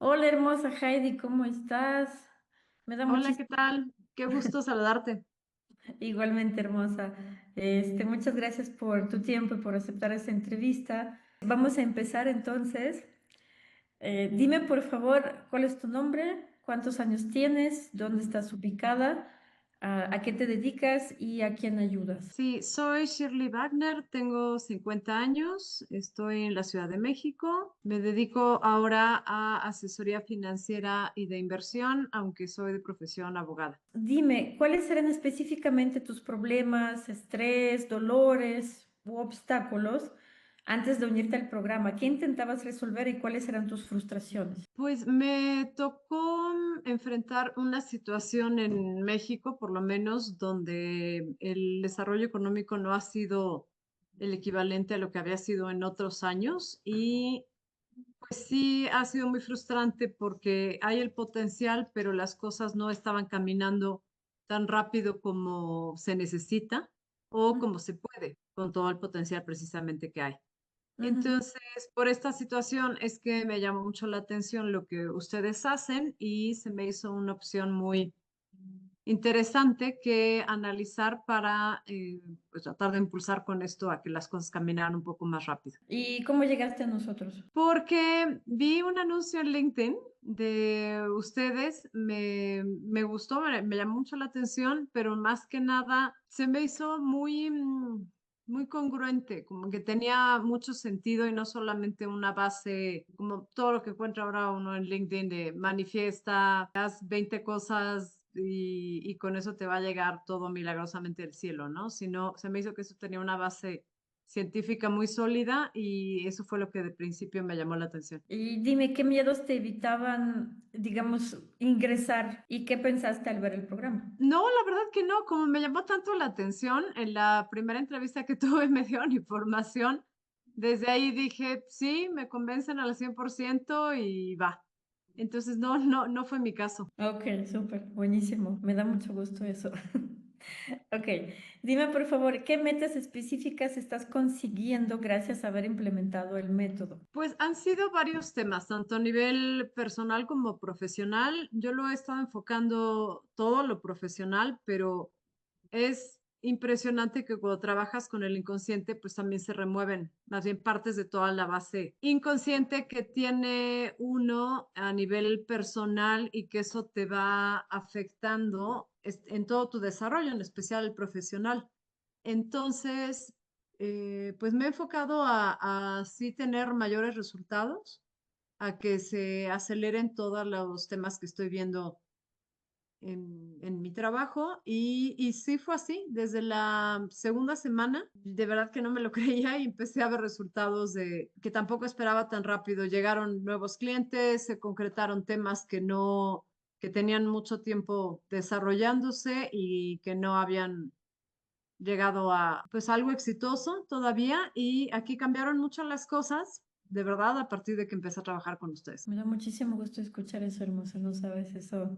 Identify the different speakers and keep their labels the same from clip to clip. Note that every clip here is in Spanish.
Speaker 1: Hola hermosa Heidi, ¿cómo estás? Me da
Speaker 2: Hola, ¿qué
Speaker 1: muchísimo,
Speaker 2: tal? Qué gusto saludarte.
Speaker 1: igualmente hermosa. Muchas gracias por tu tiempo y por aceptar esta entrevista. Vamos a empezar entonces. Dime por favor, ¿cuál es tu nombre? ¿Cuántos años tienes? ¿Dónde estás ubicada? ¿A qué te dedicas y a quién ayudas?
Speaker 2: Sí, soy Shirley Wagner, tengo 50 años, estoy en la Ciudad de México, me dedico ahora a asesoría financiera y de inversión, aunque soy de profesión abogada.
Speaker 1: Dime, ¿cuáles eran específicamente tus problemas, estrés, dolores u obstáculos antes de unirte al programa? ¿Qué intentabas resolver y cuáles eran tus frustraciones?
Speaker 2: Pues me tocó enfrentar una situación en México, por lo menos, donde el desarrollo económico no ha sido el equivalente a lo que había sido en otros años y pues sí, ha sido muy frustrante porque hay el potencial, pero las cosas no estaban caminando tan rápido como se necesita o como se puede con todo el potencial precisamente que hay.
Speaker 1: Ujú.
Speaker 2: Entonces, por esta situación es que me llamó mucho la atención lo que ustedes hacen y se me hizo una opción muy interesante que analizar para pues tratar de impulsar con esto a que las cosas caminaran un poco más rápido.
Speaker 1: ¿Y cómo llegaste a nosotros?
Speaker 2: Porque vi un anuncio en LinkedIn de ustedes, me gustó, me llamó mucho la atención, pero más que nada se me hizo muy, muy congruente, como que tenía mucho sentido y no solamente una base, como todo lo que encuentra ahora uno en LinkedIn de manifiesta, haz 20 cosas y con eso te va a llegar todo milagrosamente del cielo, ¿no? Sino se me hizo que eso tenía una base científica muy sólida y eso fue lo que de principio me llamó la atención.
Speaker 1: Y dime, ¿qué miedos te evitaban, digamos, ingresar y qué pensaste al ver el programa?
Speaker 2: No, la verdad que no, como me llamó tanto la atención, en la primera entrevista que tuve me dieron información, desde ahí dije, sí, me convencen al 100% y va. Entonces, no fue mi caso.
Speaker 1: Ok, súper, buenísimo. Me da mucho gusto eso. Ok, dime por favor, ¿qué metas específicas estás consiguiendo gracias a haber implementado el método?
Speaker 2: Pues han sido varios temas, tanto a nivel personal como profesional. Yo lo he estado enfocando todo lo profesional, pero es impresionante que cuando trabajas con el inconsciente, pues también se remueven más bien partes de toda la base inconsciente que tiene uno a nivel personal y que eso te va afectando en todo tu desarrollo, en especial el profesional. Entonces, pues me he enfocado a sí tener mayores resultados, a que se aceleren todos los temas que estoy viendo en mi trabajo y sí fue así. Desde la segunda semana, de verdad que no me lo creía y empecé a ver resultados de que tampoco esperaba tan rápido. Llegaron nuevos clientes, se concretaron temas que no, que tenían mucho tiempo desarrollándose y que no habían llegado a pues algo exitoso todavía y aquí cambiaron mucho las cosas, de verdad, a partir de que empecé a trabajar con ustedes.
Speaker 1: Me da muchísimo gusto escuchar eso, hermosa, no sabes, eso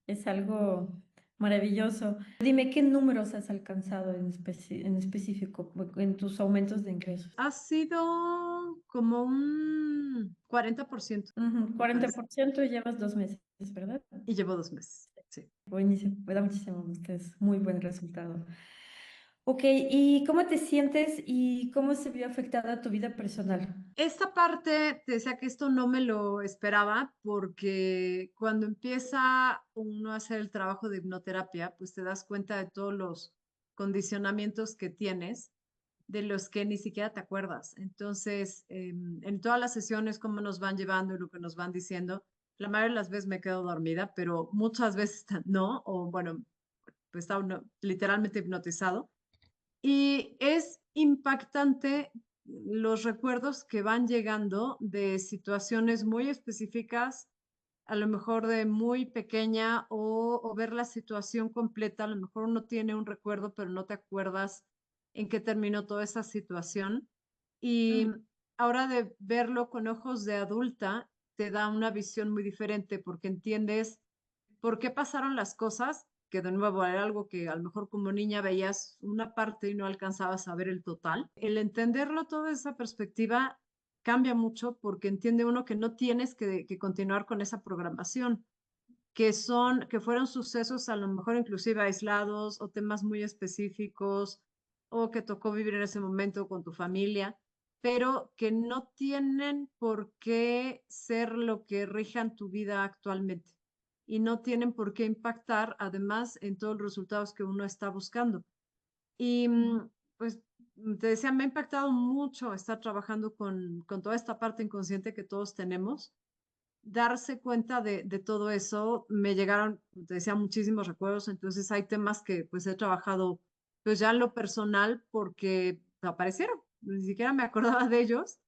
Speaker 1: es algo maravilloso. Dime, ¿qué números has alcanzado en específico en tus aumentos de ingresos?
Speaker 2: Ha sido como un 40%,
Speaker 1: Ujú,
Speaker 2: me parece,
Speaker 1: 40% y llevas 2 meses, ¿verdad?
Speaker 2: y llevo 2 meses. Sí.
Speaker 1: Buenísimo, me da muchísimo gusto, es muy buen resultado. Ok, ¿y cómo te sientes y cómo se vio afectada tu vida personal?
Speaker 2: Esta parte, te decía que esto no me lo esperaba porque cuando empieza uno a hacer el trabajo de hipnoterapia, pues te das cuenta de todos los condicionamientos que tienes, de los que ni siquiera te acuerdas. Entonces, en todas las sesiones, cómo nos van llevando y lo que nos van diciendo, la mayoría de las veces me quedo dormida, pero muchas veces no, o bueno, pues está uno literalmente hipnotizado. Y es impactante los recuerdos que van llegando de situaciones muy específicas, a lo mejor de muy pequeña o ver la situación completa. A lo mejor uno tiene un recuerdo, pero no te acuerdas en qué terminó toda esa situación. Y
Speaker 1: Mm.
Speaker 2: ahora de verlo con ojos de adulta, te da una visión muy diferente porque entiendes por qué pasaron las cosas, que de nuevo era algo que a lo mejor como niña veías una parte y no alcanzabas a ver el total. El entenderlo toda esa perspectiva cambia mucho porque entiende uno que no tienes que continuar con esa programación, que fueron sucesos a lo mejor inclusive aislados o temas muy específicos o que tocó vivir en ese momento con tu familia, pero que no tienen por qué ser lo que rijan tu vida actualmente y no tienen por qué impactar además en todos los resultados que uno está buscando. Y pues te decía, me ha impactado mucho estar trabajando con toda esta parte inconsciente que todos tenemos. Darse cuenta de todo eso, me llegaron, como te decía, muchísimos recuerdos, entonces hay temas que pues he trabajado pues ya en lo personal porque aparecieron, ni siquiera me acordaba de ellos,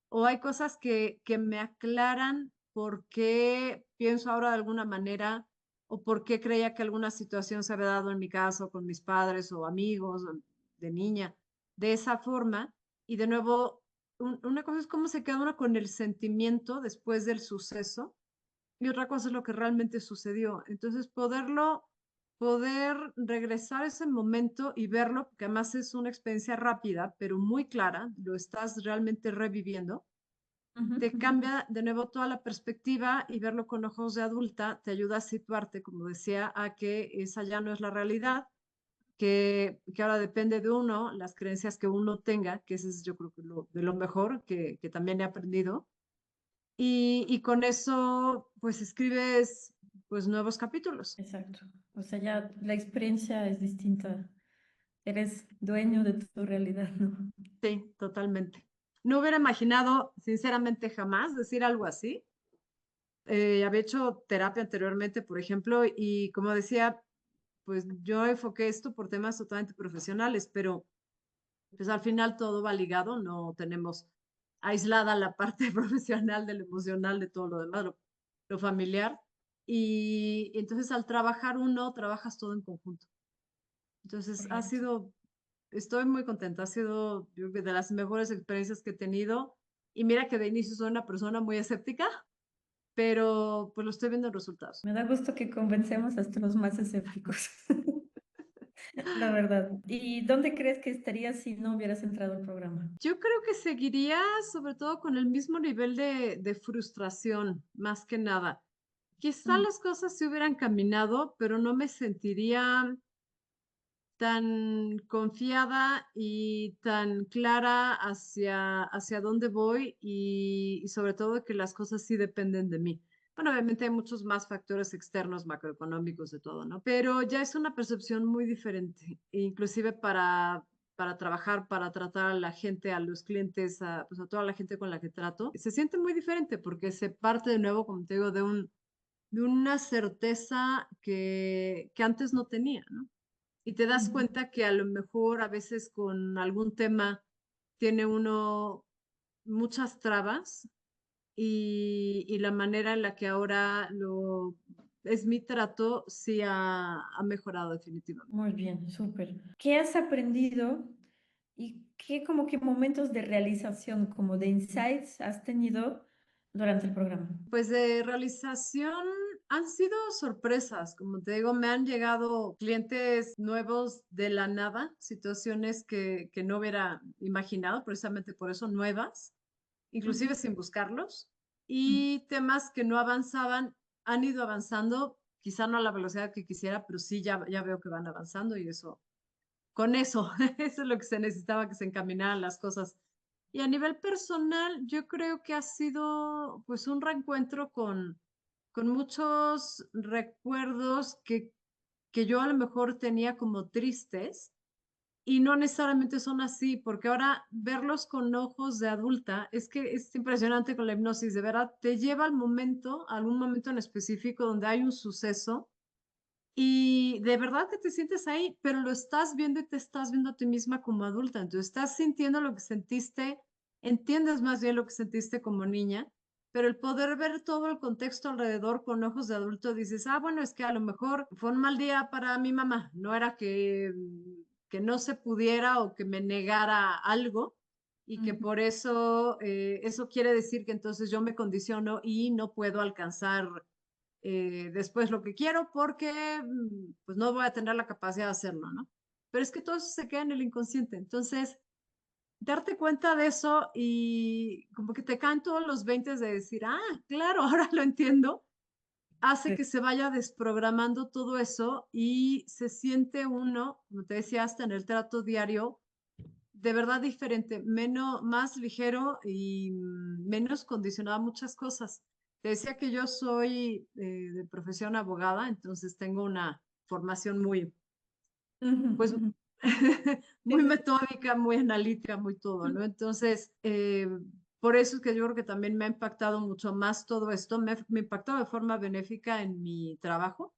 Speaker 2: o hay cosas que me aclaran por qué pienso ahora de alguna manera o por qué creía que alguna situación se había dado en mi casa o con mis padres o amigos o de niña de esa forma. Y de nuevo, una cosa es cómo se queda uno con el sentimiento después del suceso y otra cosa es lo que realmente sucedió. Entonces, poder regresar a ese momento y verlo, porque además es una experiencia rápida, pero muy clara, lo estás realmente reviviendo,
Speaker 1: Ujú,
Speaker 2: te
Speaker 1: ujú.
Speaker 2: cambia de nuevo toda la perspectiva y verlo con ojos de adulta te ayuda a situarte, como decía, a que esa ya no es la realidad, que ahora depende de uno, las creencias que uno tenga, que ese es yo creo que de lo mejor que también he aprendido. Y con eso, pues escribes pues nuevos capítulos.
Speaker 1: Exacto. O sea, ya la experiencia es distinta. Eres dueño de tu realidad, ¿no?
Speaker 2: Sí, totalmente. No hubiera imaginado, sinceramente, jamás decir algo así. Había hecho terapia anteriormente, por ejemplo, y como decía, pues yo enfoqué esto por temas totalmente profesionales, pero pues al final todo va ligado, no tenemos aislada la parte profesional de lo emocional, de todo lo demás, lo familiar. Y entonces al trabajar uno, trabajas todo en conjunto. Entonces
Speaker 1: Correcto.
Speaker 2: estoy muy contenta, ha sido yo creo que de las mejores experiencias que he tenido. Y mira que de inicio soy una persona muy escéptica, pero pues lo estoy viendo en resultados.
Speaker 1: Me da gusto que convencemos hasta los más escépticos, la verdad. ¿Y dónde crees que estarías si no hubieras entrado al programa?
Speaker 2: Yo creo que seguiría sobre todo con el mismo nivel de frustración, más que nada. Quizá
Speaker 1: Mm,
Speaker 2: las cosas se hubieran caminado, pero no me sentiría tan confiada y tan clara hacia dónde voy y sobre todo que las cosas sí dependen de mí. Bueno, obviamente hay muchos más factores externos, macroeconómicos, de todo, ¿no? Pero ya es una percepción muy diferente, inclusive para trabajar, para tratar a la gente, a los clientes, pues a toda la gente con la que trato. Se siente muy diferente porque se parte de nuevo, como te digo, de una certeza que antes no tenía, ¿no? Y te das
Speaker 1: ujú.
Speaker 2: cuenta que a lo mejor a veces con algún tema tiene uno muchas trabas y la manera en la que ahora es mi trato sí ha mejorado definitivamente.
Speaker 1: Muy bien, súper. ¿Qué has aprendido y qué como que momentos de realización, como de insights has tenido durante el programa?
Speaker 2: Pues de realización han sido sorpresas, como te digo, me han llegado clientes nuevos de la nada, situaciones que no hubiera imaginado, precisamente por eso nuevas,
Speaker 1: Ujú,
Speaker 2: inclusive sin buscarlos,
Speaker 1: ujú.
Speaker 2: y temas que no avanzaban, han ido avanzando, quizá no a la velocidad que quisiera, pero sí ya veo que van avanzando y eso, con eso, eso es lo que se necesitaba, que se encaminaran las cosas. Y a nivel personal, yo creo que ha sido pues un reencuentro con muchos recuerdos que yo a lo mejor tenía como tristes y no necesariamente son así, porque ahora verlos con ojos de adulta es que es impresionante con la hipnosis, de verdad, te lleva al momento, a algún momento en específico donde hay un suceso y de verdad que te sientes ahí, pero lo estás viendo y te estás viendo a ti misma como adulta, entonces estás sintiendo lo que sentiste, entiendes más bien lo que sentiste como niña, pero el poder ver todo el contexto alrededor con ojos de adulto, dices, ah, bueno, es que a lo mejor fue un mal día para mi mamá, no era que no se pudiera o que me negara algo y que
Speaker 1: Ujú.
Speaker 2: por eso, eso quiere decir que entonces yo me condiciono y no puedo alcanzar después lo que quiero porque pues no voy a tener la capacidad de hacerlo, ¿no? Pero es que todo eso se queda en el inconsciente. Entonces, darte cuenta de eso y como que te caen todos los 20 de decir, ah, claro, ahora lo entiendo, hace
Speaker 1: Sí.
Speaker 2: que se vaya desprogramando todo eso y se siente uno, como te decía, hasta en el trato diario, de verdad diferente, menos, más ligero y menos condicionado a muchas cosas. Te decía que yo soy de profesión abogada, entonces tengo una formación muy,
Speaker 1: Ujú,
Speaker 2: pues,
Speaker 1: ujú. Sí,
Speaker 2: muy
Speaker 1: sí, sí.
Speaker 2: metódica, muy analítica, muy todo, ¿no? Entonces, por eso es que yo creo que también me ha impactado mucho más todo esto, me ha impactado de forma benéfica en mi trabajo,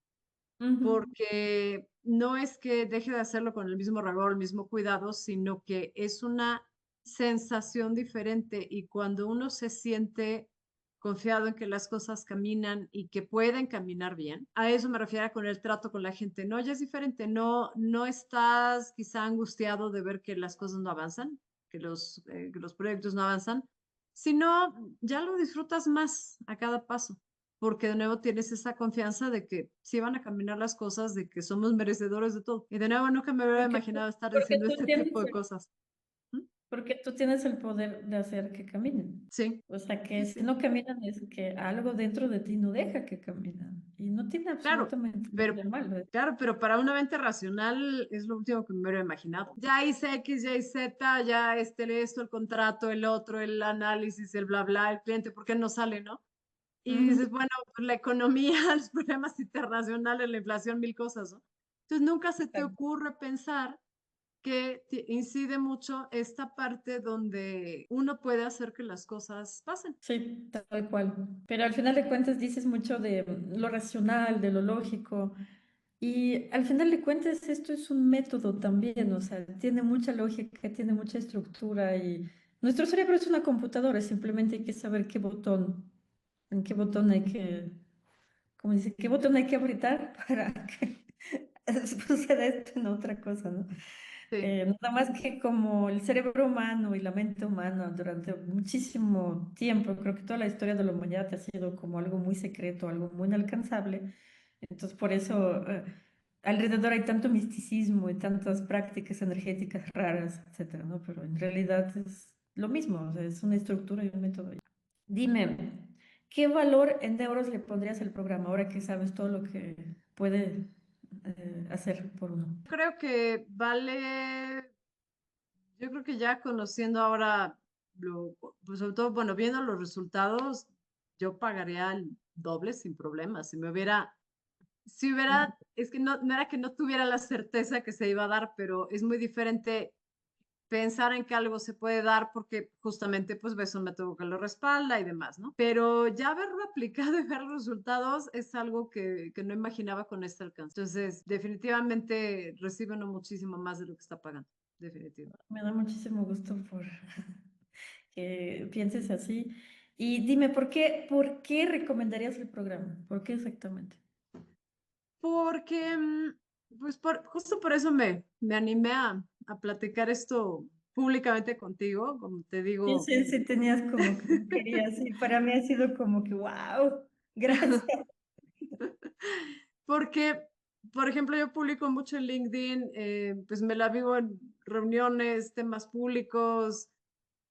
Speaker 1: Ujú.
Speaker 2: porque no es que deje de hacerlo con el mismo rigor, el mismo cuidado, sino que es una sensación diferente y cuando uno se siente confiado en que las cosas caminan y que pueden caminar bien, a eso me refiero con el trato con la gente, no, ya es diferente, no estás quizá angustiado de ver que las cosas no avanzan, que los proyectos no avanzan, sino ya lo disfrutas más a cada paso porque de nuevo tienes esa confianza de que sí van a caminar las cosas, de que somos merecedores de todo. Y de nuevo nunca me hubiera
Speaker 1: Porque,
Speaker 2: imaginado estar
Speaker 1: porque
Speaker 2: diciendo
Speaker 1: tú
Speaker 2: este
Speaker 1: tienes
Speaker 2: tipo de cosas. ¿Mm?
Speaker 1: Porque tú tienes el poder de hacer que caminen.
Speaker 2: Sí,
Speaker 1: O sea, que
Speaker 2: sí,
Speaker 1: si
Speaker 2: sí.
Speaker 1: no caminan es que algo dentro de ti no deja que caminen. Y no tiene
Speaker 2: Claro,
Speaker 1: absolutamente nada
Speaker 2: pero,
Speaker 1: de malo.
Speaker 2: claro, pero para una mente racional es lo último que me hubiera imaginado. Ya hice X, ya hice Z, ya esto, el contrato, el otro, el análisis, el bla, bla, el cliente, ¿por qué no sale, no? Y
Speaker 1: Ujú.
Speaker 2: dices, bueno, pues la economía, los problemas internacionales, la inflación, mil cosas, ¿no? Entonces nunca se te
Speaker 1: Exacto.
Speaker 2: ocurre pensar que incide mucho esta parte donde uno puede hacer que las cosas pasen.
Speaker 1: Sí, tal cual. Pero al final de cuentas dices mucho de lo racional, de lo lógico. Y al final de cuentas esto es un método también. O sea, tiene mucha lógica, tiene mucha estructura. Y nuestro cerebro es una computadora. Simplemente hay que saber en qué botón hay que, como dice, qué botón hay que apretar para que suceda esto en otra cosa, ¿no?
Speaker 2: Sí,
Speaker 1: Nada más que como el cerebro humano y la mente humana durante muchísimo tiempo, creo que toda la historia de la humanidad ha sido como algo muy secreto, algo muy inalcanzable. Entonces, por eso alrededor hay tanto misticismo y tantas prácticas energéticas raras, etcétera, ¿no? Pero en realidad es lo mismo, o sea, es una estructura y un método. Dime, ¿qué valor en euros le pondrías al programa ahora que sabes todo lo que puede hacer por uno?
Speaker 2: creo que vale, yo creo que ya conociendo ahora, pues sobre todo, bueno, viendo los resultados, yo pagaría el doble sin problemas. Si
Speaker 1: Ujú.
Speaker 2: hubiera, es que no era que no tuviera la certeza que se iba a dar, pero es muy diferente pensar en que algo se puede dar porque justamente pues ves un método que lo respalda y demás, ¿no? Pero ya haberlo aplicado y ver los resultados es algo que no imaginaba con este alcance. Entonces, definitivamente recibe uno muchísimo más de lo que está pagando, definitivo.
Speaker 1: Me da muchísimo gusto por que pienses así. Y dime, por qué recomendarías el programa? ¿Por qué exactamente?
Speaker 2: Porque, pues justo por eso me animé a platicar esto públicamente contigo, como te
Speaker 1: Sí,
Speaker 2: digo.
Speaker 1: sí, sí, tenías como que querías, y para mí ha sido como que, wow, gracias.
Speaker 2: Porque, por ejemplo, yo publico mucho en LinkedIn, pues me la vivo en reuniones, temas públicos,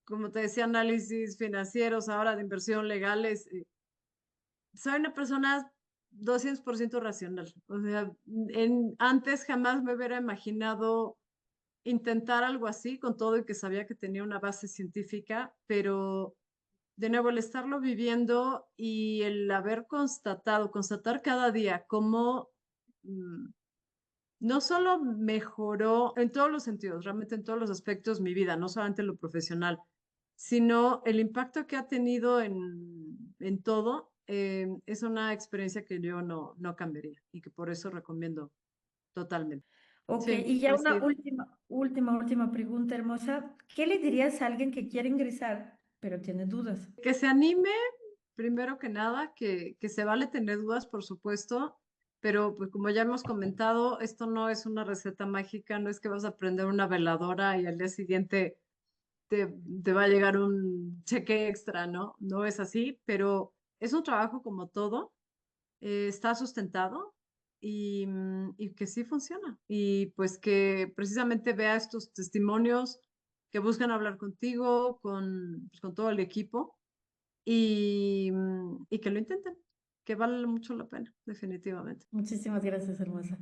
Speaker 2: como te decía, análisis financieros, ahora de inversión legales. Soy una persona 200% racional. O sea, antes jamás me hubiera imaginado intentar algo así, con todo y que sabía que tenía una base científica, pero de nuevo, el estarlo viviendo y el haber constatar cada día cómo mm, no solo mejoró en todos los sentidos, realmente en todos los aspectos mi vida, no solamente en lo profesional, sino el impacto que ha tenido en todo, es una experiencia que yo no cambiaría y que por eso recomiendo totalmente.
Speaker 1: Ok,
Speaker 2: Sí,
Speaker 1: y ya una
Speaker 2: coincido.
Speaker 1: última pregunta hermosa. ¿Qué le dirías a alguien que quiere ingresar, pero tiene dudas?
Speaker 2: Que se anime, primero que nada, que se vale tener dudas, por supuesto, pero pues como ya hemos comentado, esto no es una receta mágica, no es que vas a prender una veladora y al día siguiente te va a llegar un cheque extra, ¿no? No es así, pero es un trabajo como todo, está sustentado y que sí funciona. Y pues que precisamente vea estos testimonios que buscan hablar contigo, pues, con todo el equipo y que lo intenten, que vale mucho la pena, definitivamente.
Speaker 1: Muchísimas gracias, hermosa.